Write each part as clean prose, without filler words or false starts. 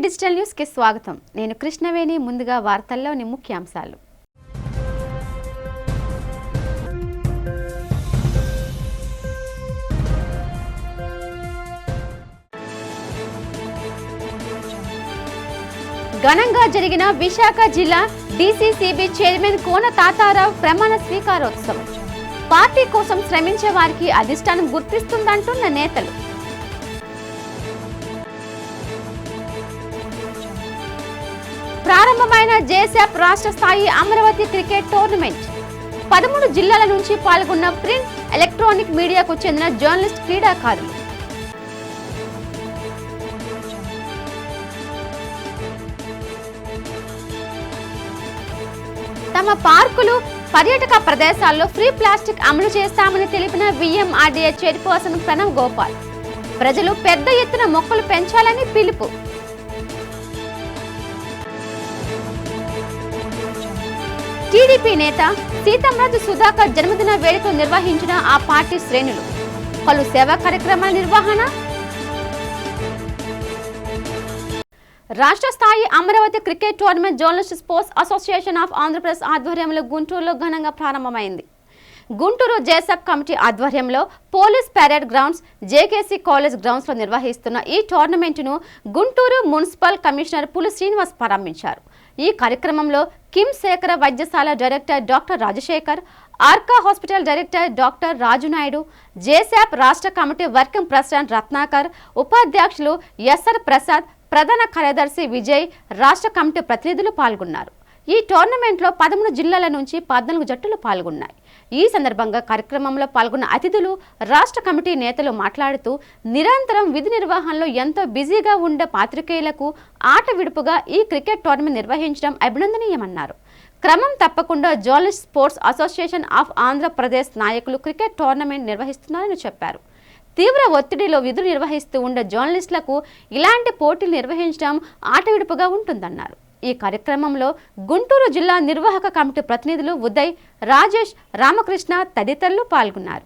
Digital news కి స్వాగతం. నేను కృష్ణవేణి. ముందుగా వార్తల్లోని ముఖ్యాంశాలు. ఘనంగా జరిగిన విశాఖ జిల్లా డీసీసీబీ చైర్మన్ కోన తాతారావు ప్రమాణ స్వీకారోత్సవం. పార్టీ కోసం శ్రమించే వారికి అధిష్టానం గుర్తిస్తుందంటున్న నేతలు. ప్రారంభమైన జేసాప్ రాష్ట్ర స్థాయి అమరావతి క్రికెట్ టోర్నమెంట్. 13 జిల్లాల నుంచి పాల్గొన్న ప్రింట్, ఎలక్ట్రానిక్ మీడియాకు చెందిన జర్నలిస్ట్, క్రీడాకారులు. తమ పార్కులు, పర్యాటక ప్రదేశాల్లో ఫ్రీ ప్లాస్టిక్ అమలు చేస్తామని తెలిపిన విఎంఆర్డీఏ చైర్పర్సన్ ప్రణవ్ గోపాల్. ప్రజలు పెద్ద ఎత్తున మొక్కలు పెంచాలని పిలుపు. టీడీపీ నేత సీతంరాజు సుధాకర్ జన్మదిన వేడుకలు నిర్వహించిన ఆ పార్టీ శ్రేణులు. పలు సేవా కార్యక్రమాల నిర్వహణ. రాష్ట్ర స్థాయి Amaravati cricket tournament journalist sports association of Andhra Pradesh ఆధ్వర్యంలో గుంటూరులో ఘనంగా ప్రారంభమైంది. గుంటూరు జేసప్ కమిటీ ఆధ్వర్యంలో police parade grounds, JKC college grounds లో నిర్వహిస్తున్న ఈ టోర్నమెంట్ను గుంటూరు మున్సిపల్ కమిషనర్ పులి శ్రీనివాస్ ప్రారంభించారు. ఈ కార్యక్రమంలో కిమ్స్ శేఖర వైద్యశాల director doctor Rajasekhar, Arka hospital director doctor Rajunaidu, జేసాప్ రాష్ట్ర కమిటీ వర్కింగ్ ప్రెసిడెంట్ రత్నాకర్, ఉపాధ్యక్షులు ఎస్ఆర్ ప్రసాద్, ప్రధాన కార్యదర్శి విజయ్, రాష్ట్ర కమిటీ ప్రతినిధులు పాల్గొన్నారు. ఈ టోర్నమెంట్లో 13 జిల్లాల నుంచి 14 జట్టులు పాల్గొన్నాయి. ఈ సందర్భంగా కార్యక్రమంలో పాల్గొన్న అతిథులు, రాష్ట్ర కమిటీ నేతలు మాట్లాడుతూ నిరంతరం విధి నిర్వహణలో ఎంతో బిజీగా ఉండే పాత్రికేయులకు ఆట విడుపుగా ఈ క్రికెట్ టోర్నమెంట్ నిర్వహించడం అభినందనీయమన్నారు. క్రమం తప్పకుండా journalist sports association of Andhra Pradesh నాయకులు క్రికెట్ టోర్నమెంట్ నిర్వహిస్తున్నారని చెప్పారు. తీవ్ర ఒత్తిడిలో విధులు నిర్వహిస్తూ ఉండే జర్నలిస్టులకు ఇలాంటి పోటీలు నిర్వహించడం ఆట విడుపుగా ఉంటుందన్నారు. ఈ కార్యక్రమంలో గుంటూరు జిల్లా నిర్వాహక కమిటీ ప్రతినిధులు ఉదయ్, రాజేష్, రామకృష్ణ తదితరులు పాల్గొన్నారు.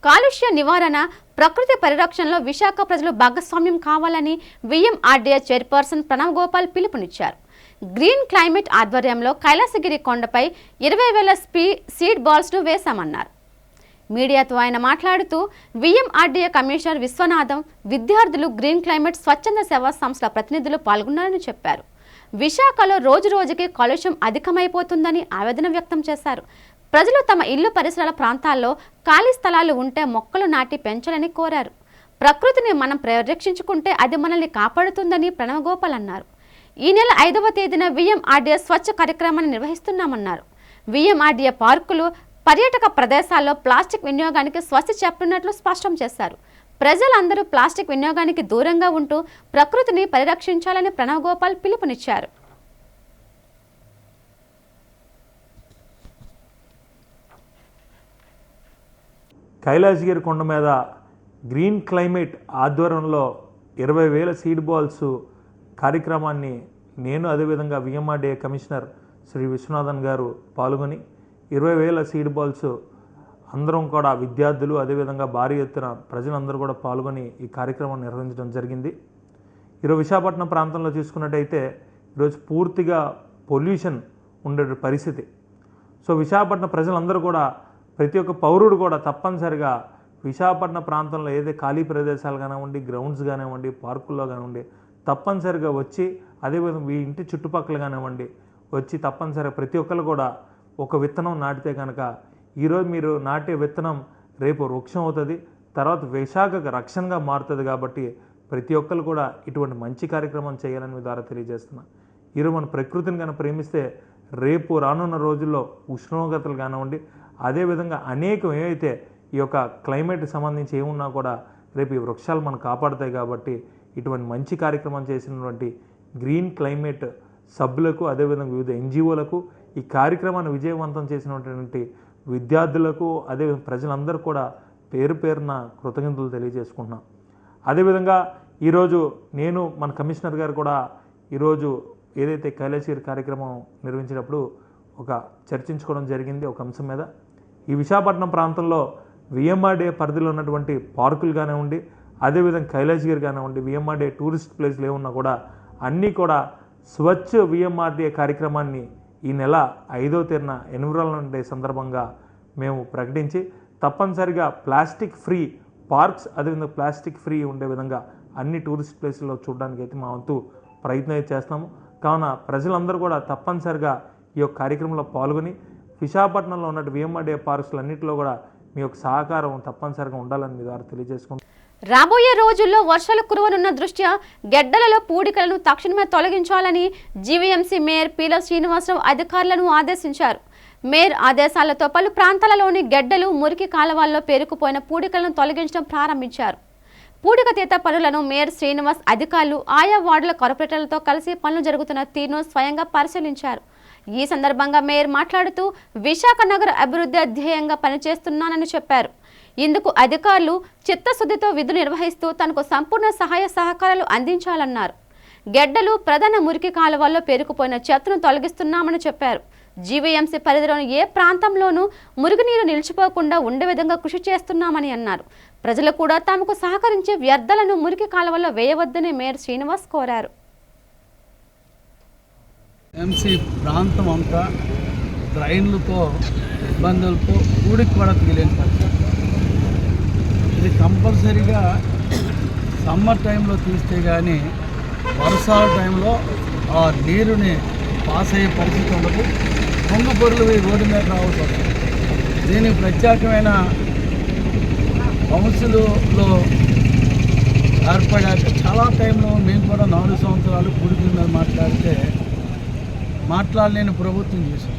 కాలుష్య నివారణ, ప్రకృతి పరిరక్షణలో విశాఖ ప్రజలు భాగస్వామ్యం కావాలని విఎంఆర్డీఏ చైర్పర్సన్ ప్రణవ్ గోపాల్ పిలుపునిచ్చారు. గ్రీన్ క్లైమేట్ ఆధ్వర్యంలో కైలాసగిరి కొండపై 20,000 సీడ్ బాల్స్ ను వేశామన్నారు. మీడియాతో ఆయన మాట్లాడుతూ విఎంఆర్డీఏ కమిషనర్ విశ్వనాథం, విద్యార్థులు, గ్రీన్ క్లైమేట్ స్వచ్ఛంద సేవా సంస్థల ప్రతినిధులు పాల్గొన్నారని చెప్పారు. విశాఖలో రోజు రోజుకి కాలుష్యం అధికమైపోతుందని ఆవేదన వ్యక్తం చేశారు. ప్రజలు తమ ఇల్లు పరిసరాల ప్రాంతాల్లో ఖాళీ స్థలాలు ఉంటే మొక్కలు నాటి పెంచాలని కోరారు. ప్రకృతిని మనం పరిరక్షించుకుంటే అది మనల్ని కాపాడుతుందని ప్రణవ్ గోపాల్ అన్నారు. ఈ నెల 5వ తేదీన విఎంఆర్డీఏ స్వచ్ఛ కార్యక్రమాన్ని నిర్వహిస్తున్నామన్నారు. విఎంఆర్డీఏ పార్కులు, పర్యాటక ప్రదేశాల్లో ప్లాస్టిక్ వినియోగానికి స్వస్తి చెప్పనున్నట్లు స్పష్టం చేశారు. ప్రజలందరూ ప్లాస్టిక్ వినియోగానికి దూరంగా ఉంటూ ప్రకృతిని పరిరక్షించాలని ప్రణవ్ గోపాల్ పిలుపునిచ్చారు. కైలాసగిరి కొండ మీద గ్రీన్ క్లైమేట్ ఆధ్వర్యంలో 20,000 సీడ్ బాల్స్ కార్యక్రమాన్ని నేను, అదేవిధంగా విఎంఆర్డీఏ కమిషనర్ శ్రీ విశ్వనాథన్ గారు పాల్గొని 20,000 సీడ్ బాల్స్ అందరం కూడా విద్యార్థులు, అదేవిధంగా భారీ ఎత్తున ప్రజలందరూ కూడా పాల్గొని ఈ కార్యక్రమం నిర్వహించడం జరిగింది. ఈరోజు విశాఖపట్నం ప్రాంతంలో చూసుకున్నట్టయితే ఈరోజు పూర్తిగా పొల్యూషన్ ఉండే పరిస్థితి. సో విశాఖపట్నం ప్రజలందరూ కూడా, ప్రతి ఒక్క పౌరుడు కూడా తప్పనిసరిగా విశాఖపట్నం ప్రాంతంలో ఏదైతే ఖాళీ ప్రదేశాలు కానివ్వండి, గ్రౌండ్స్ కానివ్వండి, పార్కుల్లో కానివ్వండి తప్పనిసరిగా వచ్చి, అదేవిధంగా మీ ఇంటి చుట్టుపక్కల కానివ్వండి వచ్చి తప్పనిసరిగా ప్రతి ఒక్కరు కూడా ఒక విత్తనం నాటితే కనుక ఈరోజు మీరు నాటే విత్తనం రేపు వృక్షం అవుతుంది, తర్వాత విశాఖకు రక్షణగా మారుతుంది. కాబట్టి ప్రతి ఒక్కరు కూడా ఇటువంటి మంచి కార్యక్రమం చేయాలని మీ ద్వారా తెలియజేస్తున్నా. ఈరోజు మన ప్రకృతిని కనుక ప్రేమిస్తే రేపు రానున్న రోజుల్లో ఉష్ణోగ్రతలు కానివ్వండి, అదేవిధంగా అనేకం ఏవైతే ఈ యొక్క క్లైమేట్కి సంబంధించి ఏమున్నా కూడా రేపు ఈ వృక్షాలు మనం కాపాడుతాయి. కాబట్టి ఇటువంటి మంచి కార్యక్రమం చేసినటువంటి గ్రీన్ క్లైమేట్ సభ్యులకు, అదేవిధంగా వివిధ ఎన్జిఓలకు, ఈ కార్యక్రమాన్ని విజయవంతం చేసినటువంటి విద్యార్థులకు, అదేవిధంగా ప్రజలందరూ కూడా పేరు పేరున కృతజ్ఞతలు తెలియజేసుకుంటున్నాం. అదేవిధంగా ఈరోజు నేను మన కమిషనర్ గారు కూడా ఈరోజు ఏదైతే కైలాసగిరి కార్యక్రమం నిర్వహించినప్పుడు ఒక చర్చించుకోవడం జరిగింది ఒక అంశం మీద. ఈ విశాఖపట్నం ప్రాంతంలో విఎంఆర్డే పరిధిలో ఉన్నటువంటి పార్కులు కానివ్వండి, అదేవిధంగా కైలాసగిరి కానివ్వండి, విఎంఆర్డే టూరిస్ట్ ప్లేస్లు ఏమున్నా కూడా అన్నీ కూడా స్వచ్ఛ విఎంఆర్డే కార్యక్రమాన్ని ఈ నెల 5వ తేదీన ఎన్విరాన్మెంట్ డే సందర్భంగా మేము ప్రకటించి తప్పనిసరిగా ప్లాస్టిక్ ఫ్రీ పార్క్స్, అదేవిధంగా ప్లాస్టిక్ ఫ్రీ ఉండే విధంగా అన్ని టూరిస్ట్ ప్లేస్లో చూడడానికి అయితే మా వంతు ప్రయత్నం చేస్తాము. కావున ప్రజలందరూ కూడా తప్పనిసరిగా ఈ యొక్క కార్యక్రమంలో పాల్గొని విశాఖపట్నంలో ఉన్న విఎంఆర్డే పార్క్స్లు అన్నింటిలో కూడా మీ యొక్క సహకారం తప్పనిసరిగా ఉండాలని మీ ద్వారా తెలియజేసుకుంటాం. రాబోయే రోజుల్లో వర్షాలు కురవనున్న దృష్ట్యా గెడ్డలలో పూడికలను తక్షణమే తొలగించాలని జీవీఎంసీ మేయర్ పీల శ్రీనివాసరావు అధికారులను ఆదేశించారు. మేయర్ ఆదేశాలతో పలు ప్రాంతాలలోని గెడ్డలు, మురికి కాలువల్లో పేరుకుపోయిన పూడికలను తొలగించడం ప్రారంభించారు. పూడికతీత పనులను మేయర్ శ్రీనివాస్ అధికారులు ఆయా వార్డుల కార్పొరేటర్లతో కలిసి పనులు జరుగుతున్న తీరును స్వయంగా పరిశీలించారు. ఈ సందర్భంగా మేయర్ మాట్లాడుతూ విశాఖ నగర అభివృద్ధి ధ్యేయంగా పనిచేస్తున్నానని చెప్పారు. ఇందుకు అధికారులు చిత్తశుద్ధితో విధులు నిర్వహిస్తూ తనకు సంపూర్ణ సహాయ సహకారాలు అందించాలన్నారు. గెడ్డలు, ప్రధాన మురికి కాలువల్లో పేరుకుపోయిన చెత్తను తొలగిస్తున్నామని చెప్పారు. జీవీఎంసీ పరిధిలోని ఏ ప్రాంతంలోనూ మురుగునీరు నిలిచిపోకుండా ఉండే విధంగా కృషి చేస్తున్నామని అన్నారు. ప్రజలు కూడా తమకు సహకరించి వ్యర్థాలను మురికి కాలువల్లో వేయవద్దని మేయర్ శ్రీనివాస్ కోరారు. ఎంసీ ప్రాంతం అంతా డ్రైన్లతో ఇబ్బందులతో పూడికి కూడా తీయలేని పరిస్థితి. ఇది కంపల్సరీగా సమ్మర్ టైంలో తీస్తే కానీ వర్షాల టైంలో ఆ నీరుని పాస్ అయ్యే పరిస్థితి ఉండదు. పొంగు పొరులు రోడ్డు మీద రావాల్సి వస్తుంది. దీనికి ప్రత్యేకమైన కౌన్సిల్లో ఏర్పడాక చాలా టైంలో మేము కూడా 4 సంవత్సరాలు పూడికల మీద మాట్లాడలేని ప్రభుత్వం చేసాం.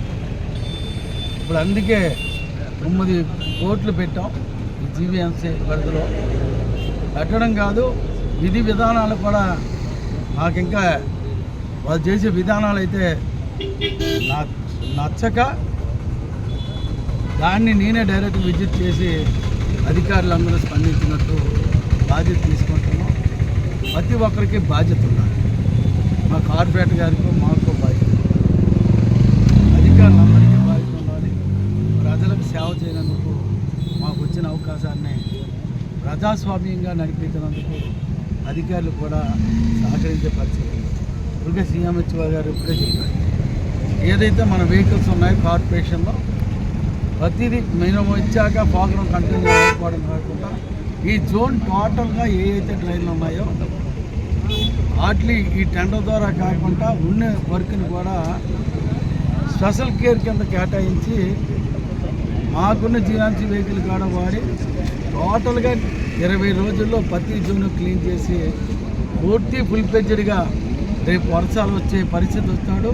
ఇప్పుడు అందుకే 9 కోట్లు పెట్టాం ఈ జీవీఎంసీ పరిధిలో. పెట్టడం కాదు, విధి విధానాలు కూడా నాకు ఇంకా వాళ్ళు చేసే విధానాలు అయితే నాకు నచ్చక దాన్ని నేనే డైరెక్ట్ విజిట్ చేసి అధికారులందరూ స్పందించినట్టు బాధ్యత తీసుకుంటున్నాం. ప్రతి ఒక్కరికి బాధ్యత ఉండాలి. మా కార్పొరేటర్ గారికి మాకు బాధ్యత, అధికారులందరికీ బాధ్యత ఉండాలి. ప్రజలకు సేవ చేయనందుకు మాకు వచ్చిన అవకాశాన్ని ప్రజాస్వామ్యంగా నడిపించినందుకు అధికారులు కూడా సహకరించే పరిస్థితి. ఇప్పుడే సీఎంహెచ్ఓ గారు ఇప్పుడే చెప్పారు, ఏదైతే మన వెహికల్స్ ఉన్నాయో కార్పొరేషన్లో ప్రతిదీ మేము ఇచ్చాక ప్రోగ్రాం కంటిన్యూ అయిపోవడం కాకుండా ఈ జోన్ టోటల్గా ఏ అయితే డ్రైన్లు ఉన్నాయో వాటిని ఈ టెండర్ ద్వారా కాకుండా ఉన్న వర్క్ని కూడా స్పెషల్ కేర్ కింద కేటాయించి మాకున్న జీవీఎంసీ వెహికల్ కూడా వాడి టోటల్గా 20 రోజుల్లో ప్రతి జోన్ క్లీన్ చేసి పూర్తి ఫుల్ ఫ్లెడ్జ్డ్గా రేపు వర్షాలు వచ్చే పరిస్థితి వస్తాడు.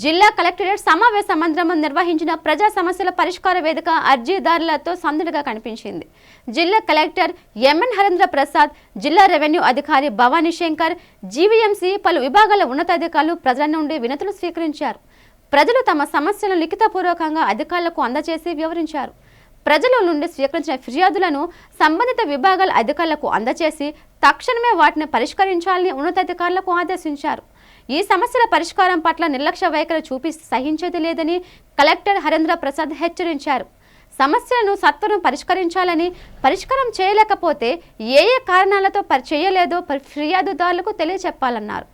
జిల్లా కలెక్టరేట్ సమావేశ మందిరంలో నిర్వహించిన ప్రజా సమస్యల పరిష్కార వేదిక అర్జీదారులతో సందడిగా కనిపించింది. జిల్లా కలెక్టర్ ఎంఎన్ హరేంద్ర ప్రసాద్, జిల్లా రెవెన్యూ అధికారి భవానీ శంకర్, జీవీఎంసీ పలు విభాగాల ఉన్నతాధికారులు ప్రజల నుండి వినతులు స్వీకరించారు. ప్రజలు తమ సమస్యలను లిఖితపూర్వకంగా అధికారులకు అందజేసి వివరించారు. ప్రజల నుండి స్వీకరించిన ఫిర్యాదులను సంబంధిత విభాగాల అధికారులకు అందజేసి తక్షణమే వాటిని పరిష్కరించాలని ఉన్నతాధికారులకు ఆదేశించారు. ఈ సమస్యల పరిష్కారం పట్ల నిర్లక్ష్య వైఖరి చూపిస్తే సహించేది లేదని కలెక్టర్ హరేంద్ర ప్రసాద్ హెచ్చరించారు. సమస్యలను సత్వరం పరిష్కరించాలని, పరిష్కారం చేయలేకపోతే ఏ కారణాలతో చేయలేదో ఫిర్యాదుదారులకు తెలియచెప్పాలన్నారు.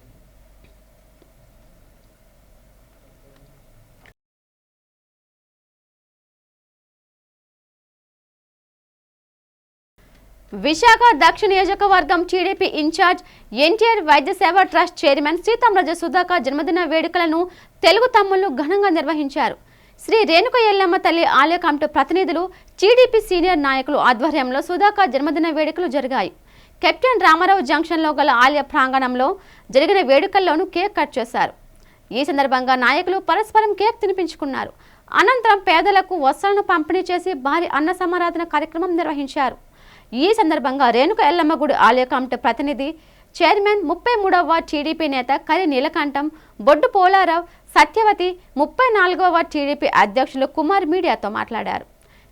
విశాఖ దక్షిణ నియోజకవర్గం టీడీపీ ఇన్ఛార్జ్ ఎన్టీఆర్ వైద్య సేవా ట్రస్ట్ చైర్మన్ సీతంరాజు సుధాకర్ జన్మదిన వేడుకలను తెలుగు తమ్ముళ్లు ఘనంగా నిర్వహించారు. శ్రీ రేణుక ఎల్లమ్మ తల్లి ఆలయ కమిటీ ప్రతినిధులు, టీడీపీ సీనియర్ నాయకులు ఆధ్వర్యంలో సుధాకర్ జన్మదిన వేడుకలు జరిగాయి. కెప్టెన్ రామారావు జంక్షన్లో గల ఆలయ ప్రాంగణంలో జరిగిన వేడుకల్లోనూ కేక్ కట్ చేశారు. ఈ సందర్భంగా నాయకులు పరస్పరం కేక్ తినిపించుకున్నారు. అనంతరం పేదలకు వస్త్రాలను పంపిణీ చేసి భారీ అన్న సమారాధన కార్యక్రమం నిర్వహించారు. ఈ సందర్భంగా రేణుక ఎల్లమ్మ గుడి ఆలయ కమిటీ ప్రతినిధి చైర్మన్ 33వ వార్డు టీడీపీ నేత కరి నీలకంఠం, బొడ్డు పోలారావు, సత్యవతి, 34వ వార్డు టీడీపీ అధ్యక్షులు కుమార్ మీడియాతో మాట్లాడారు.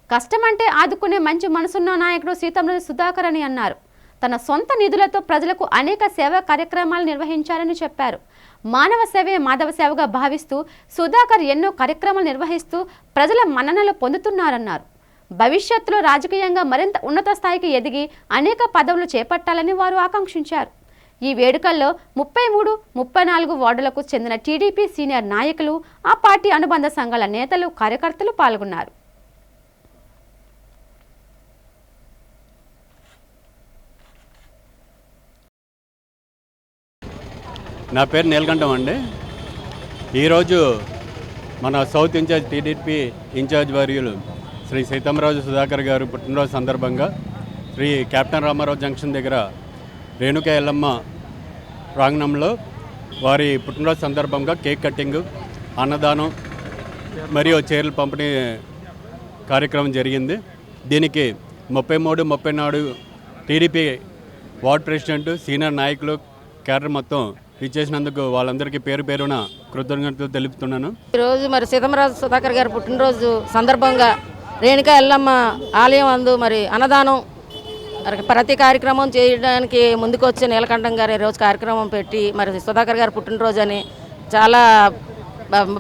కష్టమంటే ఆదుకునే మంచి మనసున్న నాయకుడు సీతంరాజు సుధాకర్ అని అన్నారు. తన సొంత నిధులతో ప్రజలకు అనేక సేవా కార్యక్రమాలు నిర్వహించారని చెప్పారు. మానవ సేవే మాధవ సేవగా భావిస్తూ సుధాకర్ ఎన్నో కార్యక్రమాలు నిర్వహిస్తూ ప్రజల మన్ననలు పొందుతున్నారన్నారు. భవిష్యత్తులో రాజకీయంగా మరింత ఉన్నత స్థాయికి ఎదిగి అనేక పదవులు చేపట్టాలని వారు ఆకాంక్షించారు. ఈ వేడుకల్లో 33, 34 వార్డులకు చెందిన టీడీపీ సీనియర్ నాయకులు, ఆ పార్టీ అనుబంధ సంఘాల నేతలు, కార్యకర్తలు పాల్గొన్నారు. నా పేరు నీలకంఠం అండి. ఈరోజు మన సౌత్ ఇన్ఛార్జ్ టీడీపీ ఇన్ఛార్జ్ వర్యులు శ్రీ సీతంరాజు సుధాకర్ గారు పుట్టినరోజు సందర్భంగా శ్రీ కెప్టెన్ రామారావు జంక్షన్ దగ్గర రేణుక ఎల్లమ్మ ప్రాంగణంలో వారి పుట్టినరోజు సందర్భంగా కేక్ కట్టింగ్, అన్నదానం మరియు చీరల పంపిణీ కార్యక్రమం జరిగింది. దీనికి 33, 34 టీడీపీ వార్డ్ ప్రెసిడెంట్, సీనియర్ నాయకులు, క్యాడర్ మొత్తం ఇచ్చేసినందుకు వాళ్ళందరికీ పేరు పేరున కృతజ్ఞతలు తెలుపుతున్నాను. ఈరోజు మరి సీతంరాజు సుధాకర్ గారి పుట్టినరోజు సందర్భంగా రేణుక ఎల్లమ్మ ఆలయం అందు మరి అన్నదానం ప్రతి కార్యక్రమం చేయడానికి ముందుకు వచ్చే నీలకంఠం గారు ఈరోజు కార్యక్రమం పెట్టి మరి సుధాకర్ గారి పుట్టినరోజు అని చాలా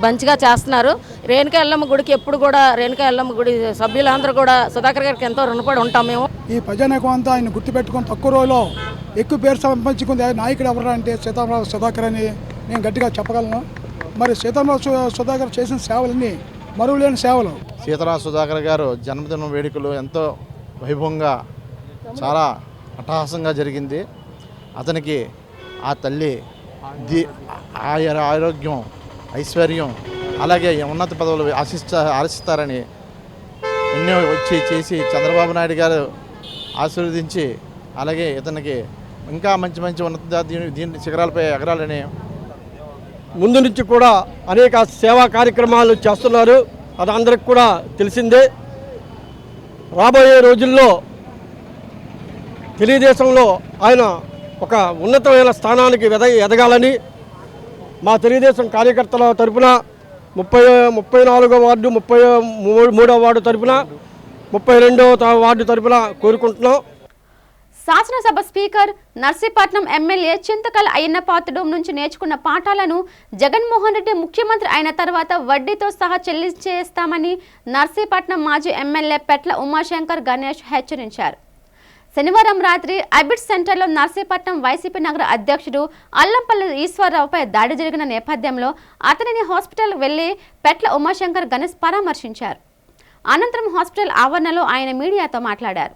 మంచిగా చేస్తున్నారు. రేణుక ఎల్లమ్మ గుడికి ఎప్పుడు కూడా రేణుక ఎల్లమ్మ గుడి సభ్యులందరూ కూడా సుధాకర్ గారికి ఎంతో రుణపడి ఉంటాం. మేము ఈ ప్రజానీకం అంతా ఆయన గుర్తుపెట్టుకొని తక్కువ రోజులో ఎక్కువ పేరు సంపాదించుకుంది నాయకుడు ఎవరు అంటే సీతారామ సుధాకర్ అని నేను గట్టిగా చెప్పగలను. మరి సీతారామ సుధాకర్ చేసిన సేవలన్నీ మరువలేని సేవలు. సీతారామ సుధాకర్ గారు జన్మదిన వేడుకలు ఎంతో వైభవంగా చాలా అట్టహాసంగా జరిగింది. అతనికి ఆ తల్లి ఆరోగ్యం, ఐశ్వర్యం, అలాగే ఉన్నత పదవులు ఆశిస్తారని ఎన్నో వచ్చి చేసి చంద్రబాబు నాయుడు గారు ఆశీర్వదించి అలాగే ఇతనికి ఇంకా మంచి మంచి ఉన్నత దీని శిఖరాలపై ఎగరాలని ముందు నుంచి కూడా అనేక సేవా కార్యక్రమాలు చేస్తున్నారు. అది అందరికి కూడా తెలిసిందే. రాబోయే రోజుల్లో తెలుగుదేశంలో ఆయన ఒక ఉన్నతమైన స్థానానికి ఎదగాలని మా తెలుగుదేశం కార్యకర్తల తరఫున 34వ వార్డు, 33వ వార్డు తరఫున, 32వ వార్డు తరఫున కోరుకుంటున్నాం. శాసనసభ స్పీకర్, నర్సీపట్నం ఎమ్మెల్యే చింతకల అయ్యన్నపాత్రుడు నుంచి నేర్చుకున్న పాఠాలను జగన్మోహన్ రెడ్డి ముఖ్యమంత్రి అయిన తర్వాత వడ్డీతో సహా చెల్లించేస్తామని నర్సీపట్నం మాజీ ఎమ్మెల్యే పెట్ల ఉమాశంకర్ గణేష్ హెచ్చరించారు. శనివారం రాత్రి అబిడ్ సెంటర్లో నర్సీపట్నం వైసీపీ నగర అధ్యక్షుడు అల్లంపల్లి ఈశ్వరరావుపై దాడి జరిగిన నేపథ్యంలో అతనిని హాస్పిటల్ వెళ్లి పెట్ల ఉమాశంకర్ గణేష్ పరామర్శించారు. అనంతరం హాస్పిటల్ ఆవరణలో ఆయన మీడియాతో మాట్లాడారు.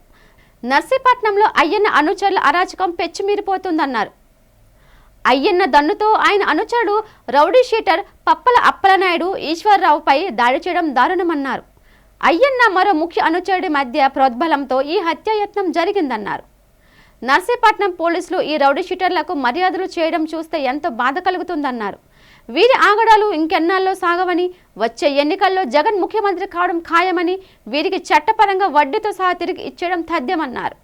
నర్సీపట్నంలో అయ్యన్న అనుచరుల అరాచకం పెచ్చిమీరిపోతుందన్నారు. అయ్యన్న దన్నుతో ఆయన అనుచరుడు రౌడీ షీటర్ పప్పల అప్పలనాయుడు ఈశ్వరరావుపై దాడి చేయడం దారుణమన్నారు. అయ్యన్న మరో ముఖ్య అనుచరుడి మధ్య ప్రోద్బలంతో ఈ హత్యాయత్నం జరిగిందన్నారు. నర్సీపట్నం పోలీసులు ఈ రౌడీ షీటర్లకు మర్యాదలు చేయడం చూస్తే ఎంతో బాధ కలుగుతుందన్నారు. వీరి ఆగడాలు ఇంకెన్నాళ్ళలో సాగవని, వచ్చే ఎన్నికల్లో జగన్ ముఖ్యమంత్రి కావడం ఖాయమని, వీరికి చట్టపరంగా వడ్డీతో సహా తిరిగి ఇచ్చేయడం తథ్యమన్నారు.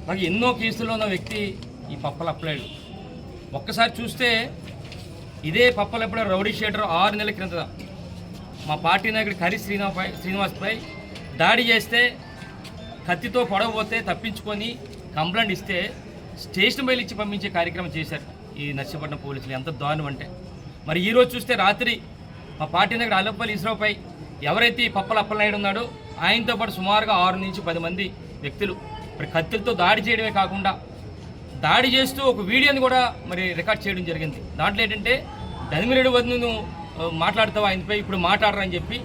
నాకు ఎన్నో కేసుల్లో ఉన్న వ్యక్తి ఈ పప్పలప్పలేడు. ఒక్కసారి చూస్తే ఇదే పప్పలప్పలేడు రౌడీ షీటర్ 6 నెలల క్రిందట మా పార్టీ నాయకుడు కరి శ్రీనివాస్పై దాడి చేస్తే కత్తితో పొడవబోతే తప్పించుకొని కంప్లైంట్ ఇస్తే స్టేషన్ బయలు ఇచ్చి పంపించే కార్యక్రమం చేశారు ఈ నర్సీపట్నం పోలీసులు. ఎంత దారుణం అంటే మరి ఈరోజు చూస్తే రాత్రి మా పార్టీ నాయకుడు అల్లంపల్లి ఈశ్వరరావుపై ఎవరైతే ఈ పప్పల అప్పలనాయుడు ఉన్నాడో ఆయనతో పాటు సుమారుగా 6 నుంచి 10 మంది వ్యక్తులు మరి కత్తులతో దాడి చేయడమే కాకుండా దాడి చేస్తూ ఒక వీడియోని కూడా మరి రికార్డ్ చేయడం జరిగింది. దాంట్లో ఏంటంటే ధనిమిరెడ్డి వద్దు నువ్వు మాట్లాడతావు ఆయనపై, ఇప్పుడు మాట్లాడరని చెప్పి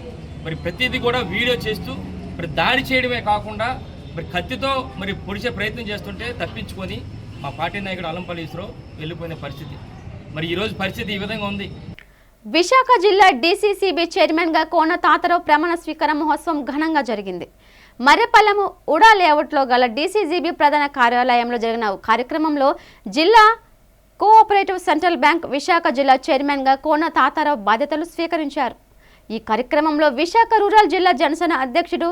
మరి ప్రతిదీ కూడా వీడియో చేస్తూ మరి దాడి చేయడమే కాకుండా మరి కత్తితో మరి పొడిచే ప్రయత్నం చేస్తుంటే తప్పించుకొని మా పార్టీ నాయకుడు అల్లంపల్లి ఈశ్వరరావు వెళ్ళిపోయిన పరిస్థితి. మరి ఈరోజు పరిస్థితి ఈ విధంగా ఉంది. విశాఖ జిల్లా డీసీసీబీ చైర్మన్గా కోన తాతారావు ప్రమాణ స్వీకార మహోత్సవం ఘనంగా జరిగింది. మర్రెపల్లెం ఉడా లేఅవుట్లో గల డీసీసీబీ ప్రధాన కార్యాలయంలో జరిగిన కార్యక్రమంలో జిల్లా కోఆపరేటివ్ సెంట్రల్ బ్యాంక్ విశాఖ జిల్లా చైర్మన్గా కోన తాతారావు బాధ్యతలు స్వీకరించారు. ఈ కార్యక్రమంలో విశాఖ రూరల్ జిల్లా జనసేన అధ్యక్షుడు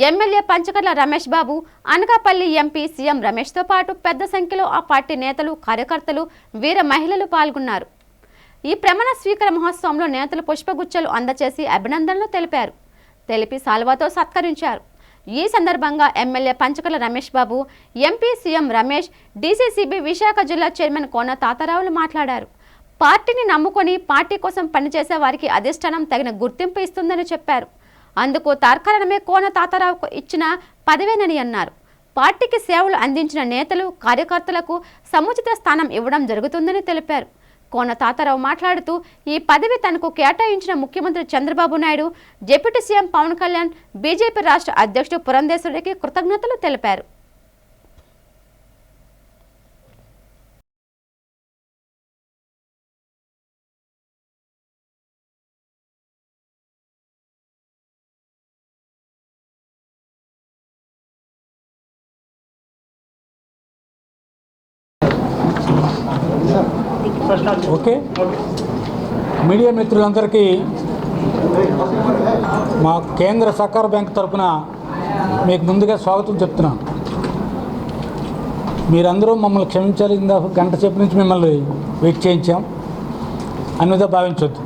ఎమ్మెల్యే పంచకర్ల రమేష్ బాబు, అనకాపల్లి ఎంపీ సీఎం రమేష్తో పాటు పెద్ద సంఖ్యలో ఆ పార్టీ నేతలు, కార్యకర్తలు, వీర మహిళలు పాల్గొన్నారు. ఈ ప్రమాణ స్వీకార మహోత్సవంలో నేతలు పుష్పగుచ్చాలు అందచేసి అభినందనలు తెలిపి సాల్వాతో సత్కరించారు. ఈ సందర్భంగా MLA Panchakarla Ramesh Babu, MP CM Ramesh, DCCB Visakha జిల్లా చైర్మన్ కోన తాతారావులు మాట్లాడారు. పార్టీని నమ్ముకొని పార్టీ కోసం పనిచేసే వారికి అధిష్టానం తగిన గుర్తింపు ఇస్తుందని చెప్పారు. అందుకు తార్కారణమే కోన తాతారావుకు ఇచ్చిన పదవేనని అన్నారు. పార్టీకి సేవలు అందించిన నేతలు, కార్యకర్తలకు సముచిత స్థానం ఇవ్వడం జరుగుతుందని తెలిపారు. కోన తాతారావు మాట్లాడుతూ ఈ పదవి తనకు కేటాయించిన ముఖ్యమంత్రి Chandrababu Naidu, deputy CM Pawan Kalyan, BJP రాష్ట్ర అధ్యక్షుడు పురంధేశ్వరుడికి కృతజ్ఞతలు తెలిపారు. ఓకే, మీడియా మిత్రులందరికీ మా కేంద్ర సహకార బ్యాంక్ తరఫున మీకు ముందుగా స్వాగతం చెప్తున్నాను. మీరందరూ మమ్మల్ని క్షమించాలి, ఇందాక గంట సేపు నుంచి మిమ్మల్ని వెయిట్ చేయించాం అన్నదా భావించవద్దు.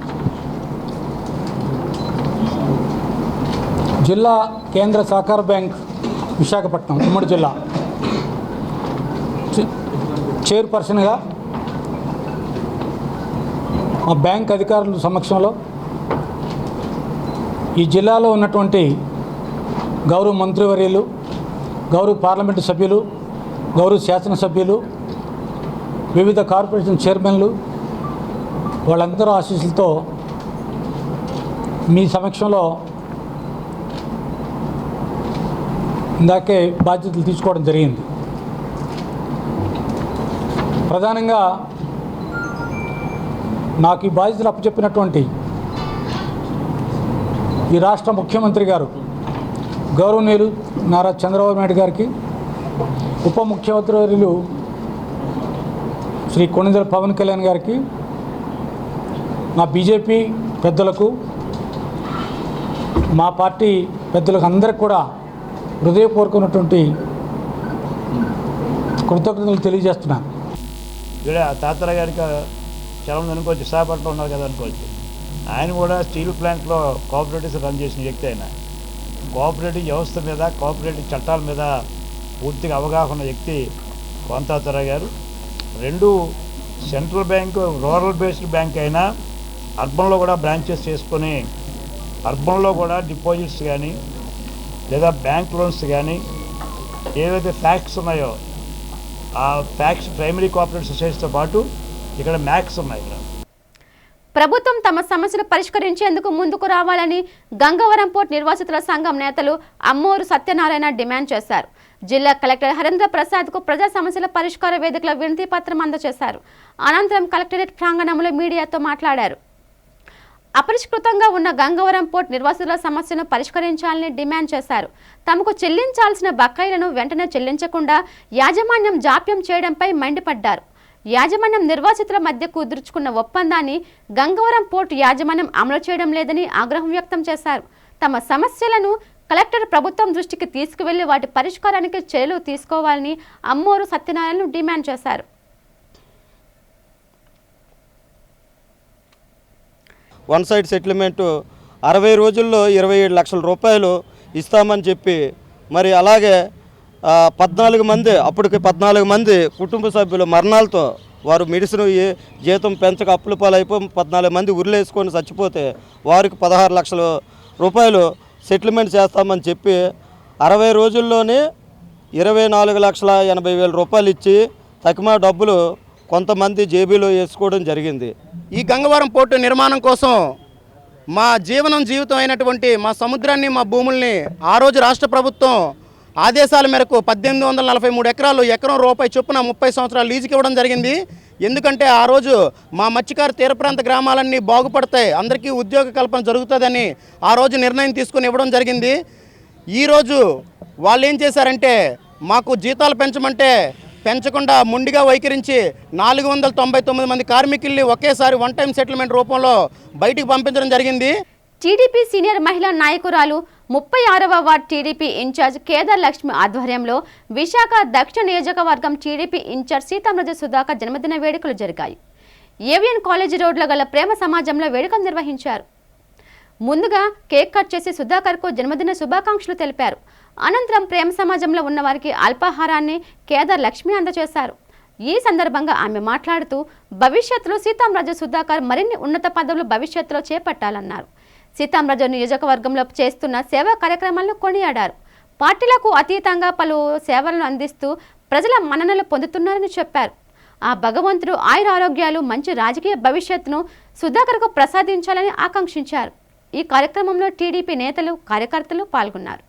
జిల్లా కేంద్ర సహకార బ్యాంక్ విశాఖపట్నం ఉమ్మడి జిల్లా చైర్పర్సన్గా మా బ్యాంక్ అధికారుల సమక్షంలో ఈ జిల్లాలో ఉన్నటువంటి గౌరవ మంత్రివర్యులు, గౌరవ పార్లమెంటు సభ్యులు, గౌరవ శాసనసభ్యులు, వివిధ కార్పొరేషన్ చైర్మన్లు వాళ్ళందరూ ఆశీస్సులతో మీ సమక్షంలో ఇందాకే బాధ్యతలు తీసుకోవడం జరిగింది. ప్రధానంగా నాకు ఈ బాధ్యతలు అప్పచెప్పినటువంటి ఈ రాష్ట్ర ముఖ్యమంత్రి గారు గౌరవనీయులు నారా చంద్రబాబు నాయుడు గారికి, ఉప ముఖ్యమంత్రులు శ్రీ కొణిదెల పవన్ కళ్యాణ్ గారికి, మా బీజేపీ పెద్దలకు, మా పార్టీ పెద్దలకు అందరికి కూడా హృదయపూర్వకమైనటువంటి కృతజ్ఞతలు తెలియజేస్తున్నాను. ఇక్కడ తాతారావు గారికి చాలా మంది అనుకోవచ్చు, విశాఖపట్నంలో ఉన్నారు కదా అనుకోవచ్చు. ఆయన కూడా స్టీల్ ప్లాంట్లో కోఆపరేటివ్స్ రన్ చేసిన వ్యక్తి. ఆయన కోఆపరేటివ్ వ్యవస్థ మీద, కోఆపరేటివ్ చట్టాల మీద పూర్తిగా అవగాహన ఉన్న వ్యక్తి కోన తాతారావు గారు. రెండు central bank rural based bank అయినా అర్బన్లో కూడా బ్రాంచెస్ చేసుకొని అర్బన్లో కూడా డిపాజిట్స్ కానీ లేదా బ్యాంక్ లోన్స్ కానీ ఏవైతే ఫ్యాక్ట్స్ ఉన్నాయో ఆ ఫ్యాక్ట్స్ ప్రైమరీ కోఆపరేటివ్ సొసైటీతో పాటు ఇక్కడ మ్యాక్స్ ఉన్నాయి. ప్రభుత్వం తమ సమస్యలు పరిష్కరించేందుకు ముందుకు రావాలని గంగవరం పోర్ట్ నిర్వాసితుల సంఘం నేతలు అమ్మోరు సత్యనారాయణ డిమాండ్ చేశారు. జిల్లా కలెక్టర్ హరేంద్ర ప్రసాద్కు ప్రజా సమస్యల పరిష్కార వేదికల వినతి పత్రం అందజేశారు. అనంతరం కలెక్టరేట్ ప్రాంగణంలో మీడియాతో మాట్లాడారు. అపరిష్కృతంగా ఉన్న గంగవరం పోర్ట్ నిర్వాసితుల సమస్యను పరిష్కరించాలని డిమాండ్ చేశారు. తమకు చెల్లించాల్సిన బకాయిలను వెంటనే చెల్లించకుండా యాజమాన్యం జాప్యం చేయడంపై మండిపడ్డారు. యాజమాన్యం నిర్వాసితుల మధ్య కుదుర్చుకున్న ఒప్పందాన్ని గంగవరం పోర్టు యాజమాన్యం అమలు చేయడం లేదని ఆగ్రహం వ్యక్తం చేశారు. తమ సమస్యలను కలెక్టర్ ప్రభుత్వం దృష్టికి తీసుకువెళ్లి వాటి పరిష్కారానికి చర్యలు తీసుకోవాలని అమ్మోరు సత్యనారాయణ డిమాండ్ చేశారు. వన్ సైడ్ సెటిల్మెంటు 60 రోజుల్లో 27 లక్షల రూపాయలు ఇస్తామని చెప్పి, మరి అలాగే 14 మంది అప్పటికి 14 మంది కుటుంబ సభ్యులు మరణాలతో వారు మెడిసిన్ జీతం పెంచక అప్పుల పాలైపోయి 14 మంది ఉరిలేసుకొని చచ్చిపోతే వారికి 16 లక్షల రూపాయలు సెటిల్మెంట్ చేస్తామని చెప్పి 60 రోజుల్లోనే 24,80,000 రూపాయలు ఇచ్చి తక్కువ డబ్బులు కొంతమంది జేబీలో వేసుకోవడం జరిగింది. ఈ గంగవరం పోర్టు నిర్మాణం కోసం మా జీవితం అయినటువంటి మా సముద్రాన్ని, మా భూముల్ని ఆ రోజు రాష్ట్ర ప్రభుత్వం ఆదేశాల మేరకు 1843 ఎకరాలు ఎకరం రూపాయి చొప్పున 30 సంవత్సరాలు లీజుకి ఇవ్వడం జరిగింది. ఎందుకంటే ఆ రోజు మా మత్స్యకార తీర ప్రాంత గ్రామాలన్నీ బాగుపడతాయి, అందరికీ ఉద్యోగ కల్పన జరుగుతుందని ఆ రోజు నిర్ణయం తీసుకుని ఇవ్వడం జరిగింది. ఈరోజు వాళ్ళు ఏం చేశారంటే మాకు జీతాలు పెంచమంటే పెంచకుండా మొండిగా వైఖరించి 499 మంది కార్మికుల్ని ఒకేసారి వన్ టైం సెటిల్మెంట్ రూపంలో బయటికి పంపించడం జరిగింది. టీడీపీ సీనియర్ మహిళా నాయకురాలు 36వ ward TDP incharge Kedar Lakshmi ఆధ్వర్యంలో విశాఖ దక్షిణ నియోజకవర్గం టీడీపీ ఇన్ఛార్జ్ సీతాంరాజు సుధాకర్ జన్మదిన వేడుకలు జరిగాయి. ఏవిఎన్ కాలేజీ రోడ్లో గల ప్రేమ సమాజంలో వేడుకలు నిర్వహించారు. ముందుగా కేక్ కట్ చేసి సుధాకర్కు జన్మదిన శుభాకాంక్షలు తెలిపారు. అనంతరం ప్రేమ సమాజంలో ఉన్న వారికి అల్పాహారాన్ని కేదార్ లక్ష్మి అందజేశారు. ఈ సందర్భంగా ఆమె మాట్లాడుతూ భవిష్యత్తులో సీతాంరాజు సుధాకర్ మరిన్ని ఉన్నత పదవులు భవిష్యత్తులో చేపట్టాలన్నారు. సీతాంరాజు నియోజకవర్గంలో చేస్తున్న సేవా కార్యక్రమాలను కొనియాడారు. పార్టీలకు అతీతంగా పలు సేవలను అందిస్తూ ప్రజల మన్ననలు పొందుతున్నారని చెప్పారు. ఆ భగవంతుడు ఆయురారోగ్యాలు మంచి రాజకీయ భవిష్యత్తును సుధాకర్కు ప్రసాదించాలని ఆకాంక్షించారు. ఈ కార్యక్రమంలో టీడీపీ నేతలు కార్యకర్తలు పాల్గొన్నారు.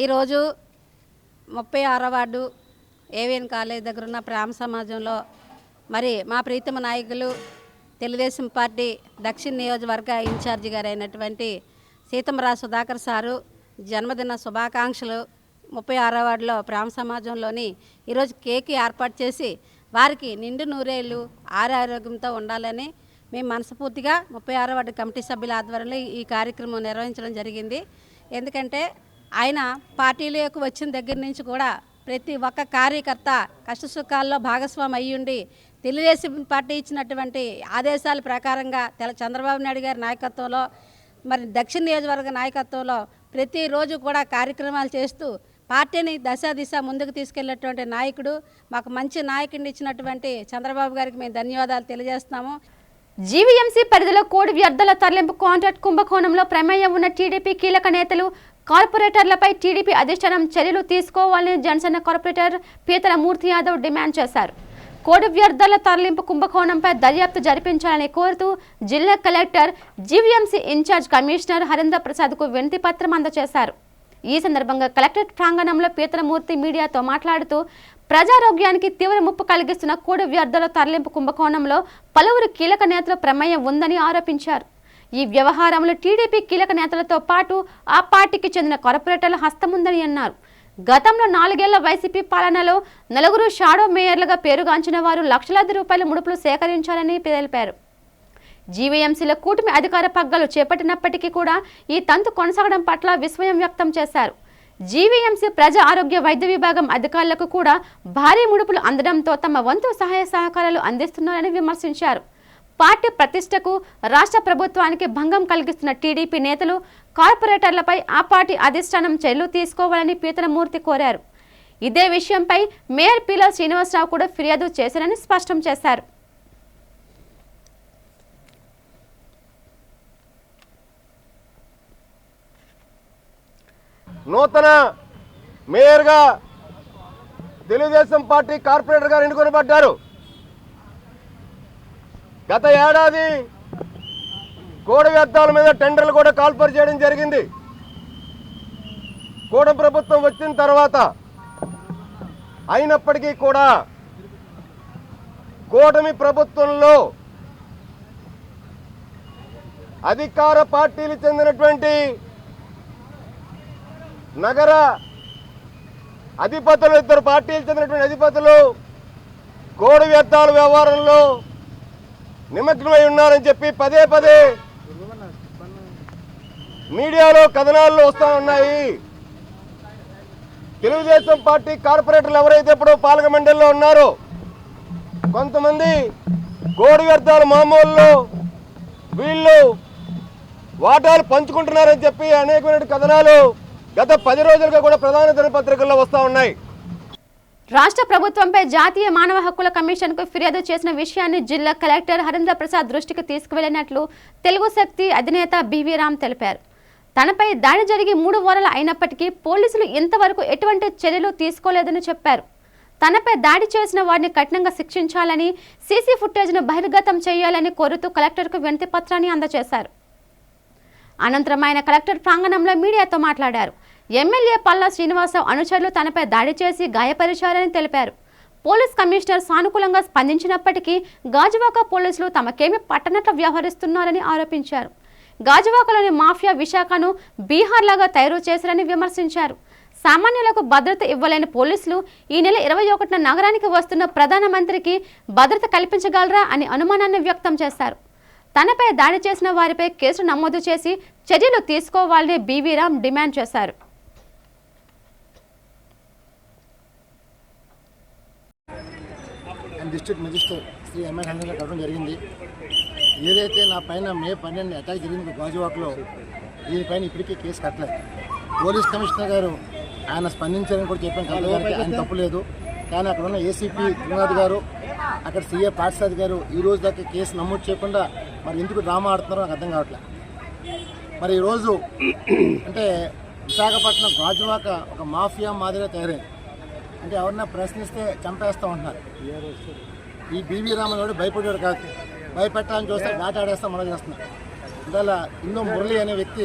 ఈరోజు 36వ వార్డు ఏవిఎన్ కాలేజ్ దగ్గర ఉన్న ప్రేమ సమాజంలో మరి మా ప్రీతమ నాయకులు తెలుగుదేశం పార్టీ దక్షిణ నియోజకవర్గ ఇన్ఛార్జి గారు అయినటువంటి సీతాంరాజు సుధాకర్ సారు జన్మదిన శుభాకాంక్షలు 36వ వార్డులో ప్రేమ సమాజంలోని ఈరోజు కేక్ ఏర్పాటు చేసి వారికి నిండు నూరేళ్ళు ఆరోగ్యంతో ఉండాలని మేము మనస్ఫూర్తిగా 36వ వార్డు కమిటీ సభ్యుల ఆధ్వర్యంలో ఈ కార్యక్రమం నిర్వహించడం జరిగింది. ఎందుకంటే ఆయన పార్టీలోకి వచ్చిన దగ్గర నుంచి కూడా ప్రతి ఒక్క కార్యకర్త కష్టసుఖాల్లో భాగస్వామి అయ్యుండి తెలుగుదేశం పార్టీ ఇచ్చినటువంటి ఆదేశాల ప్రకారంగా చంద్రబాబు నాయుడు గారి నాయకత్వంలో మరి దక్షిణ నియోజకవర్గ నాయకత్వంలో ప్రతిరోజు కూడా కార్యక్రమాలు చేస్తూ పార్టీని దిశ ముందుకు తీసుకెళ్లేటువంటి నాయకుడు, మాకు మంచి నాయకుడిని ఇచ్చినటువంటి చంద్రబాబు గారికి మేము ధన్యవాదాలు తెలియజేస్తున్నాము. జీవీఎంసీ పరిధిలో కోడి వ్యర్థాల తరలింపు కాంట్రాక్ట్ కుంభకోణంలో ప్రమేయం ఉన్న టీడీపీ కీలక నేతలు కార్పొరేటర్లపై టీడీపీ అధిష్టానం చర్యలు తీసుకోవాలని జనసేన కార్పొరేటర్ పీతల మూర్తి యాదవ్ డిమాండ్ చేశారు. కోడి వ్యర్థాల తరలింపు కుంభకోణంపై దర్యాప్తు జరిపించాలని కోరుతూ జిల్లా collector GVMC incharge commissioner Harindra ప్రసాద్కు వినతి పత్రం అందజేశారు. ఈ సందర్భంగా కలెక్టరేట్ ప్రాంగణంలో పీతల మూర్తి మీడియాతో మాట్లాడుతూ ప్రజారోగ్యానికి తీవ్ర ముప్పు కలిగిస్తున్న కోడి వ్యర్థాల తరలింపు కుంభకోణంలో పలువురు కీలక నేతల ప్రమేయం ఉందని ఆరోపించారు. ఈ వ్యవహారంలో టీడీపీ కీలక నేతలతో పాటు ఆ పార్టీకి చెందిన కార్పొరేటర్ల హస్తముందని అన్నారు. గతంలో 4 ఏళ్ల వైసీపీ పాలనలో 4 షాడో మేయర్లుగా పేరుగాంచిన వారు లక్షలాది రూపాయల ముడుపులు సేకరించాలని తెలిపారు. జీవీఎంసీలో కూటమి అధికార పగ్గాలు చేపట్టినప్పటికీ కూడా ఈ తంతు కొనసాగడం పట్ల విస్మయం వ్యక్తం చేశారు. జీవీఎంసీ ప్రజా ఆరోగ్య వైద్య విభాగం అధికారులకు కూడా భారీ ముడుపులు అందడంతో తమ వంతు సహాయ సహకారాలు అందిస్తున్నారని విమర్శించారు. పార్టీ ప్రతిష్టకు రాష్ట్ర ప్రభుత్వానికి భంగం కలిగిస్తున్న టీడీపీ నేతలు కార్పొరేటర్లపై ఆ పార్టీ అధిష్టానం చర్యలు తీసుకోవాలని పీతలమూర్తి కోరారు. ఇదే విషయంపై మేయర్ పీల శ్రీనివాసరావు కూడా ఫిర్యాదు చేశారని స్పష్టం చేశారు. నూతన మేయర్గా తెలుగుదేశం పార్టీ కార్పొరేటర్ గారు ఎన్నుకొనబడ్డారు. గత ఏడాది కోడి వ్యర్థాల మీద టెండర్లు కూడా కాల్ఫర్ చేయడం జరిగింది. కూటమి ప్రభుత్వం వచ్చిన తర్వాత అయినప్పటికీ కూడా కూటమి ప్రభుత్వంలో అధికార పార్టీలు చెందినటువంటి నగర అధిపతులు, 2 పార్టీలు చెందినటువంటి అధిపతులు కోడి వ్యర్థాల వ్యవహారంలో నిమగ్నమై ఉన్నారని చెప్పి పదే పదే మీడియాలో కథనాల్లో వస్తూ ఉన్నాయి. తెలుగుదేశం పార్టీ కార్పొరేటర్లు ఎవరైతే ఇప్పుడు పాలక మండలిలో ఉన్నారో కొంతమంది కోడి వ్యర్థాల మామూలులో వీళ్ళు వాటాలు పంచుకుంటున్నారని చెప్పి అనేకమైన కథనాలు గత 10 రోజులుగా కూడా ప్రధాన దినపత్రికల్లో వస్తూ ఉన్నాయి. రాష్ట్ర ప్రభుత్వంపై జాతీయ మానవ హక్కుల కమిషన్కు ఫిర్యాదు చేసిన విషయాన్ని జిల్లా కలెక్టర్ హరీంద్ర ప్రసాద్ దృష్టికి తీసుకువెళ్లినట్లు తెలుగు శక్తి అధినేత బివి రామ్ తెలిపారు. తనపై దాడి జరిగి 3 వారాలు అయినప్పటికీ పోలీసులు ఇంతవరకు ఎటువంటి చర్యలు తీసుకోలేదని చెప్పారు. తనపై దాడి చేసిన వారిని కఠినంగా శిక్షించాలని, సీసీ ఫుటేజ్ను బహిర్గతం చేయాలని కోరుతూ కలెక్టర్కు వినతి పత్రాన్ని అందజేశారు. అనంతరం ఆయన కలెక్టర్ ప్రాంగణంలో మీడియాతో మాట్లాడారు. ఎమ్మెల్యే పల్లా శ్రీనివాసరావు అనుచరులు తనపై దాడి చేసి గాయపరిచారని తెలిపారు. పోలీస్ కమిషనర్ సానుకూలంగా స్పందించినప్పటికీ గాజువాక పోలీసులు తమకేమీ పట్టనట్లు వ్యవహరిస్తున్నారని ఆరోపించారు. గాజువాకలోని మాఫియా విశాఖను బీహార్ లాగా తయారు చేశారని విమర్శించారు. సామాన్యులకు భద్రత ఇవ్వలేని పోలీసులు ఈ నెల 21న నగరానికి వస్తున్న ప్రధానమంత్రికి భద్రత కల్పించగలరా అని అనుమానాన్ని వ్యక్తం చేశారు. తనపై దాడి చేసిన వారిపై కేసు నమోదు చేసి చర్యలు తీసుకోవాలని బీవీ రామ్ డిమాండ్ చేశారు. District magistrate Shri MN hundred కట్టడం జరిగింది. ఏదైతే నా పైన మే 12 అటాక్ జరిగింది గాజువాక్లో, దీనిపైన ఇప్పటికీ కేసు కట్టలేదు. పోలీస్ కమిషనర్ గారు ఆయన స్పందించారని కూడా చెప్పాను కలెక్టర్ గారికి, ఆయన తప్పు లేదు. కానీ అక్కడ ఉన్న ఏసీపీ త్రినాథ్ గారు, అక్కడ సీఏ పాఠశాల గారు ఈ రోజు దాకా కేసు నమోదు చేయకుండా మరి ఎందుకు డ్రామా ఆడుతున్నారో నాకు అర్థం కావట్లేదు. మరి ఈరోజు అంటే విశాఖపట్నం గాజువాక ఒక మాఫియా మాదిరిగా తయారైంది. అంటే ఎవరన్నా ప్రశ్నిస్తే చంపేస్తూ ఉంటున్నారు. ఈ బీవీ రామన్ భయపడేవాడు కాదు, భయపెట్టాలని చూస్తే దాట ఆడేస్తాం మనం చేస్తున్నాం. అందువల్ల ఇందో మురళి అనే వ్యక్తి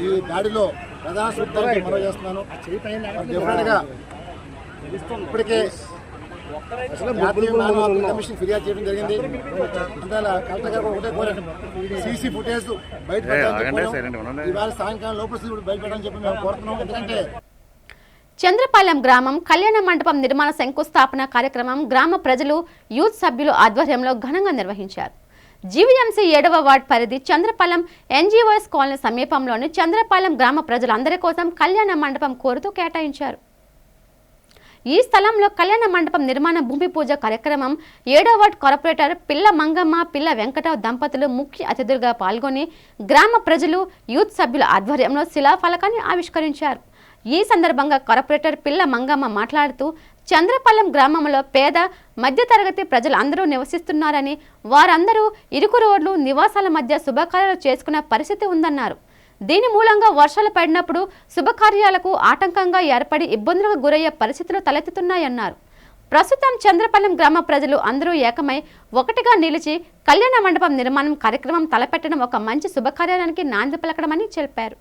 ఈ దాడిలో ప్రధాన సూత్రానికి మనం చేస్తున్నాను. డెఫినెట్గా ఇప్పటికే జాతీయ మానవ హక్కుల కమిషన్ ఫిర్యాదు చేయడం జరిగింది. అందువల్ల కలెక్టర్ గారు ఒకటే కోరాను, సీసీ ఫుటేజ్ బయట పెట్టాలని, ఇవాళ సాయంకాలం లోపల బయట పెట్టాలని చెప్పి మేము కోరుతున్నాం. ఎందుకంటే చంద్రపాలెం గ్రామం కళ్యాణ మండపం నిర్మాణ శంకుస్థాపన కార్యక్రమం గ్రామ ప్రజలు, యూత్ సభ్యులు ఆధ్వర్యంలో ఘనంగా నిర్వహించారు. జీవీఎంసీ 7వ వార్డ్ పరిధి చంద్రపాలెం ఎన్జీఓఎస్ కాలనీ సమీపంలోని చంద్రపాలెం గ్రామ ప్రజలందరి కోసం కళ్యాణ మండపం కోరుతూ కేటాయించారు. ఈ స్థలంలో కళ్యాణ మండపం నిర్మాణ భూమి పూజ కార్యక్రమం 7వ వార్డ్ కార్పొరేటర్ పిల్ల మంగమ్మ, పిల్ల వెంకటరావు దంపతులు ముఖ్య అతిథులుగా పాల్గొని గ్రామ ప్రజలు, యూత్ సభ్యుల ఆధ్వర్యంలో శిలాఫలకాన్ని ఆవిష్కరించారు. ఈ సందర్భంగా కార్పొరేటర్ పిల్ల మంగమ్మ మాట్లాడుతూ చంద్రపాలెం గ్రామంలో పేద మధ్యతరగతి ప్రజలు అందరూ నివసిస్తున్నారని, వారందరూ ఇరుకు రోడ్లు, నివాసాల మధ్య శుభకార్యాలు చేసుకునే పరిస్థితి ఉందన్నారు. దీని మూలంగా వర్షాలు పడినప్పుడు శుభకార్యాలకు ఆటంకంగా ఏర్పడి ఇబ్బందులకు గురయ్యే పరిస్థితులు తలెత్తుతున్నాయన్నారు. ప్రస్తుతం చంద్రపాలెం గ్రామ ప్రజలు అందరూ ఏకమై ఒకటిగా నిలిచి కళ్యాణ మండపం నిర్మాణం కార్యక్రమం తలపెట్టడం ఒక మంచి శుభకార్యానికి నాంది పలకడమని చెప్పారు.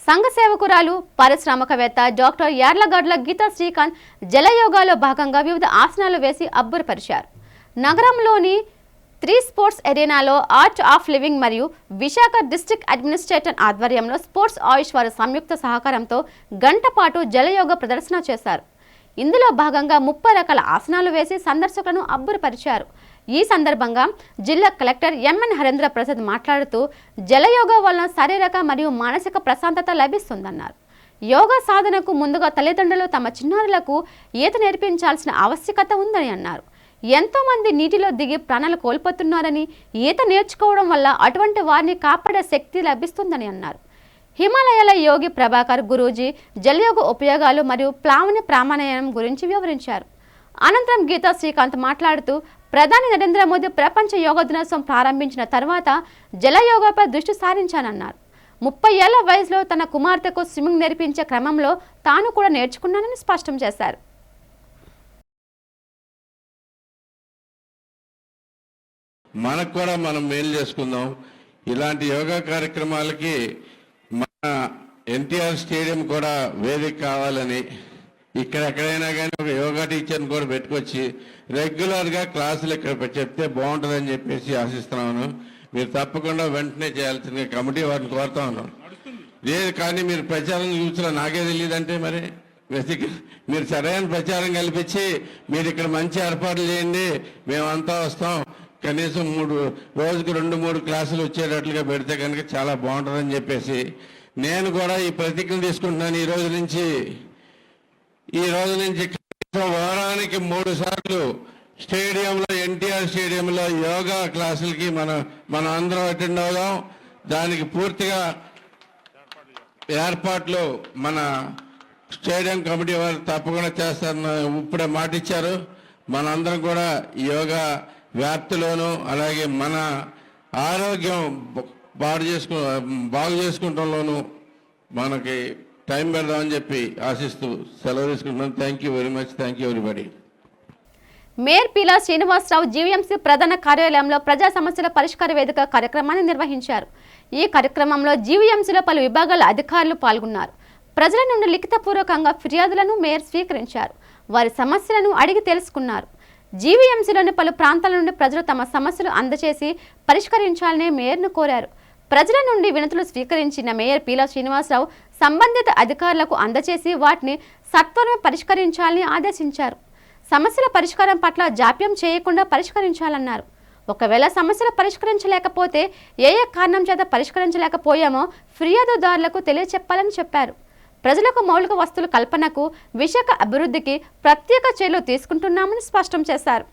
సంఘ సేవకురాలు, పారిశ్రామికవేత్త డాక్టర్ యార్లగడ్ల గీతా శ్రీకాంత్ జలయోగాలో భాగంగా వివిధ ఆసనాలు వేసి అబ్బురపరిచారు. నగరంలోని 3 స్పోర్ట్స్ ఎరీనాలో ఆర్ట్ ఆఫ్ లివింగ్ మరియు విశాఖ డిస్ట్రిక్ట్ అడ్మినిస్ట్రేటర్ ఆధ్వర్యంలో స్పోర్ట్స్ ఆయుష్ వారి సంయుక్త సహకారంతో గంట పాటు జలయోగ ప్రదర్శన చేశారు. ఇందులో భాగంగా 30 రకాల ఆసనాలు వేసి సందర్శకులను అబ్బురపరిచారు. ఈ సందర్భంగా జిల్లా కలెక్టర్ ఎంఎన్ హరేంద్ర ప్రసాద్ మాట్లాడుతూ జలయోగా వలన శారీరక మరియు మానసిక ప్రశాంతత లభిస్తుందన్నారు. యోగా సాధనకు ముందుగా తల్లిదండ్రులు తమ చిన్నారులకు ఈత నేర్పించాల్సిన ఆవశ్యకత ఉందని అన్నారు. ఎంతో మంది నీటిలో దిగి ప్రాణాలు కోల్పోతున్నారని, ఈత నేర్చుకోవడం వల్ల అటువంటి వారిని కాపాడే శక్తి లభిస్తుందని అన్నారు. హిమాలయాల యోగి ప్రభాకర్ గురూజీ జలయోగ ఉపయోగాలు మరియు ప్లావని ప్రామాణ్యం గురించి వివరించారు. అనంతరం గీతా శ్రీకాంత్ మాట్లాడుతూ ప్రధాని నరేంద్ర మోదీ ప్రపంచ యోగా దినోత్సవం ప్రారంభించిన తర్వాత జలయోగాపై దృష్టి సారించానన్నారు. 30 ఏళ్ల వయసులో తన కుమార్తెకు స్విమ్మింగ్ నేర్పించే క్రమంలో తాను కూడా నేర్చుకున్నానని స్పష్టం చేశారు. మనకు కూడా మనం మేలు చేసుకుందాం. ఇలాంటి యోగా కార్యక్రమాలకి మన ఎన్టీఆర్ స్టేడియం కూడా వేదిక కావాలని, ఇక్కడ ఎక్కడైనా కానీ ఒక యోగా టీచర్ని కూడా పెట్టుకొచ్చి రెగ్యులర్గా క్లాసులు ఇక్కడ చెప్తే బాగుంటుందని చెప్పేసి ఆశిస్తున్నాను. మీరు తప్పకుండా వెంటనే చేయాల్సిన కమిటీ వారిని కోరుతా ఉన్నాను. లేదు కానీ మీరు ప్రచారం చూసినా నాకే తెలియదంటే మరి మీరు సరైన ప్రచారం కల్పించి మీరు ఇక్కడ మంచి ఏర్పాట్లు చేయండి, మేమంతా వస్తాం, కనీసం రోజుకు 2-3 క్లాసులు వచ్చేటట్లుగా పెడితే కనుక చాలా బాగుంటుందని చెప్పేసి నేను కూడా ఈ ప్రతిజ్ఞ తీసుకుంటున్నాను. ఈ రోజు నుంచి వారానికి 3 సార్లు స్టేడియంలో, ఎన్టీఆర్ స్టేడియంలో యోగా క్లాసులకి మనం అందరం అటెండ్ అవుదాం. దానికి పూర్తిగా ఏర్పాట్లు మన స్టేడియం కమిటీ వారు తప్పకుండా చేస్తారని ఇప్పుడే మాట ఇచ్చారు. మనందరం కూడా యోగా వ్యాప్తిలోనూ అలాగే మన ఆరోగ్యం బాగు చేసుకుంటంలోనూ మనకి టైం పెడదామని చెప్పి ఆశిస్తూ సెలవు తీసుకుంటున్నాను. Thank you very much. Thank you everybody. Mayor Peela Srinivasarao GVMC ప్రధాన కార్యాలయంలో ప్రజా సమస్యల పరిష్కార వేదిక కార్యక్రమాన్ని నిర్వహించారు. ఈ కార్యక్రమంలో జీవీఎంసీలో పలు విభాగాల అధికారులు పాల్గొన్నారు. ప్రజల నుండి లిఖితపూర్వకంగా ఫిర్యాదులను మేయర్ స్వీకరించారు. వారి సమస్యలను అడిగి తెలుసుకున్నారు. జీవీఎంసీలోని పలు ప్రాంతాల నుండి ప్రజలు తమ సమస్యలు అందజేసి పరిష్కరించాలని మేయర్ను కోరారు. ప్రజల నుండి వినతులు స్వీకరించిన మేయర్ పీలా శ్రీనివాసరావు సంబంధిత అధికారులకు అందజేసి వాటిని సత్వరమే పరిష్కరించాలని ఆదేశించారు. సమస్యల పరిష్కారం పట్ల జాప్యం చేయకుండా పరిష్కరించాలన్నారు. ఒకవేళ సమస్యలు పరిష్కరించలేకపోతే ఏ కారణం చేత పరిష్కరించలేకపోయామో ఫిర్యాదుదారులకు తెలియచెప్పాలని చెప్పారు. ప్రజలకు మౌలిక వస్తువుల కల్పనకు, విశాఖ అభివృద్ధికి ప్రత్యేక చర్యలు తీసుకుంటున్నామని స్పష్టం చేశారు.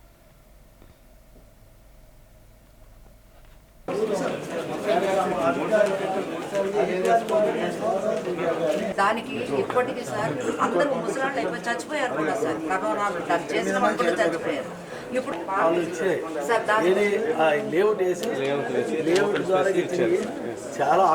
దానికి ఇప్పటికీ సార్ అందరూ ముసలాళ్ళు అయిపోయి చచ్చిపోయారు కూడా సార్. కరోనా చేసిన వాళ్ళు కూడా చచ్చిపోయారు. ఇప్పుడు సార్ చాలా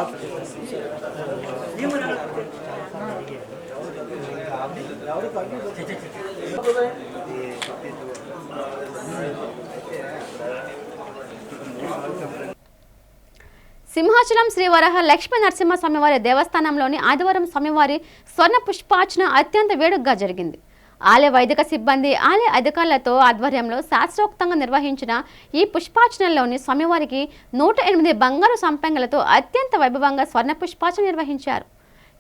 సింహాచలం శ్రీ వరహ లక్ష్మీ నరసింహ స్వామివారి దేవస్థానంలోని ఆదివారం స్వామివారి స్వర్ణ పుష్పార్చన అత్యంత వేడుకగా జరిగింది. ఆలయ వైదిక సిబ్బంది, ఆలయ అధికారులతో ఆధ్వర్యంలో శాస్త్రోక్తంగా నిర్వహించిన ఈ పుష్పార్చనలోని స్వామివారికి 108 బంగారు సంపెంగలతో అత్యంత వైభవంగా స్వర్ణ పుష్పార్చన నిర్వహించారు.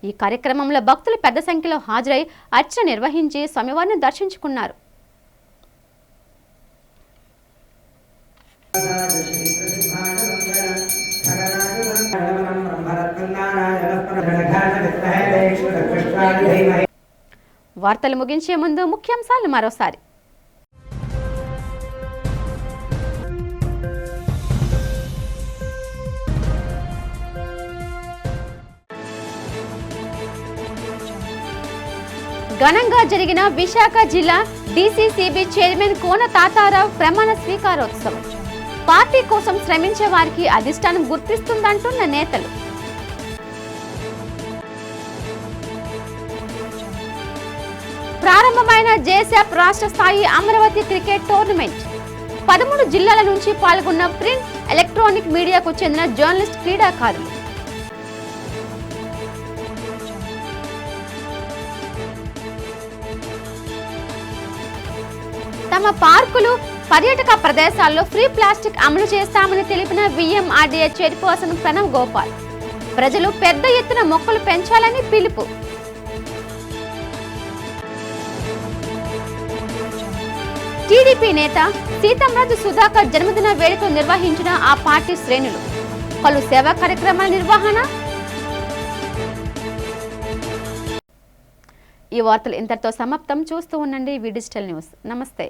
ఈ కార్యక్రమంలో భక్తులు పెద్ద సంఖ్యలో హాజరై అర్చన నిర్వహించి స్వామివారిని దర్శించుకున్నారు. వార్తలు ముగించే ముందు ముఖ్యాంశాలు మరోసారి. ఘనంగా జరిగిన విశాఖ జిల్లా డీసీసీబీ చైర్మన్ కోన తాతారావు ప్రమాణ స్వీకారోత్సవం. పార్టీ కోసం శ్రమించే వారికి అధిష్టానం గుర్తిస్తుందంటున్న నేతలు. ప్రారంభమైన జేసాప్ రాష్ట్ర స్థాయి అమరావతి క్రికెట్ టోర్నమెంట్. 13 జిల్లాల నుంచి పాల్గొన్న ప్రింట్, ఎలక్ట్రానిక్ మీడియాకు చెందిన జర్నలిస్ట్, క్రీడాకారులు. తమ పార్కులు, పర్యాటక ప్రదేశాల్లో ఫ్రీ ప్లాస్టిక్ అమలు చేస్తామని తెలిపిన వీఎంఆర్డీఏ చైర్పర్సన్ ప్రణవ్ గోపాల్. ప్రజలు పెద్ద ఎత్తున మొక్కలు పెంచాలని పిలుపు. టీడీపీ నేత సీతంరాజు సుధాకర్ జన్మదిన వేడుకలు నిర్వహించిన ఆ పార్టీ శ్రేణులు. పలు సేవా కార్యక్రమాల నిర్వహణ. ఈ వార్తలు ఇంతటితో సమాప్తం. చూస్తూ ఉండండి వి డిజిటల్ న్యూస్. నమస్తే.